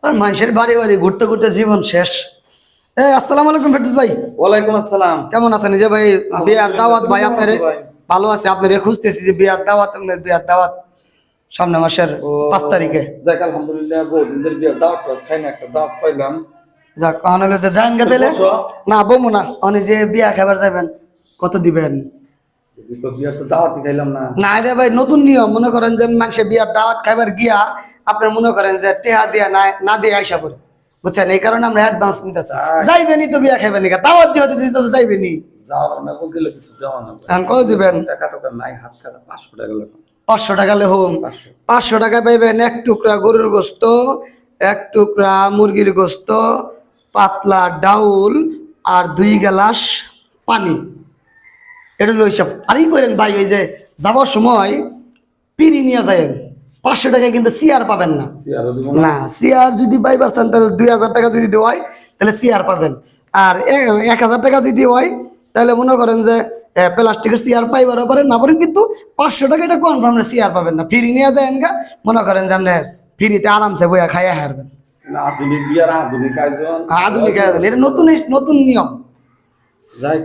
আর মানুষের বাড়ি বাড়ি ঘুরতে ঘুরতে জীবন শেষ। আসসালামু আলাইকুম ফেরদৌস ভাই। ওয়ালাইকুম আসসালাম। কেমন আছেন? যে ভাই বিয়ার দাওয়াত ভাই আপনার ভালো আছে, আপনার খুঁজতেছি যে বিয়ার দাওয়াত, আপনার বিয়ার দাওয়াত সামনে মাসের 5 তারিখে। যাক আলহামদুলিল্লাহ, বহুদিন ধরে বিয়ার দাওয়াত খাই না, একটা দাওয়াত পাইলাম। যাক কারণ হলো যে যাইন গেলে না বমু না, অনেক যে বিয়া খাবার যাবেন কত দিবেন? বিয়ার তো দাওয়াতই খাইলাম না। না রে ভাই, নতুন নিয়ম। মনে করেন যে মানুষের বিয়ার দাওয়াত খাইবার গিয়া আপনার মনে করেন যে টেহা দিয়া না দিয়ে আইসা করে, বুঝছেন? এই কারণে আমরা অ্যাডভান্স নিতে চাই। যাইবেনি তো বিয়া খাইবেন না, দাওয়াত যেহেতু দিতে তো যাইবেনি। যাওয়ার না গেলে কিছু দেওয়া না। এখন কত দিবেন? টাকা টাকা নাই, হাত কাটা 500 টাকা লাগবে। 500 টাকা লে হোম। 500 টাকা পাইবেন এক টুকরা গরুর গোস্ত, এক টুকরা মুরগির গোস্ত, পাতলা ডাউল আর 2 গ্লাস পানি। এটা হলো হিসাব। আরই করেন ভাই, ওই যে যাওয়ার সময় পিড়ি নিয়ে যায়েন। 500 টাকায় কিন্তু চেয়ার পাবেন না। না, চেয়ার যদি পাইবার চান তাহলে 2000 টাকা যদি দেওয়া হয় তাহলে চেয়ার পাবেন। আর 1000 টাকা যদি হয় তাহলে মনে করেন যে প্লাস্টিকের চেয়ার পাইবারও পারেন, না পারেন, কিন্তু 500 টাকা এটা কনফার্ম চেয়ার পাবেন না। ফ্রি নিয়ে যায়েন গা, মনে করেন যে আপনি ফ্রিতে আরামসে বইয়া খাইয়া হারবেন। আধুনিক বিয়ার আধুনিক আয়োজন, আধুনিক আয়োজন, এটা নতুন নতুন নিয়ম। যাই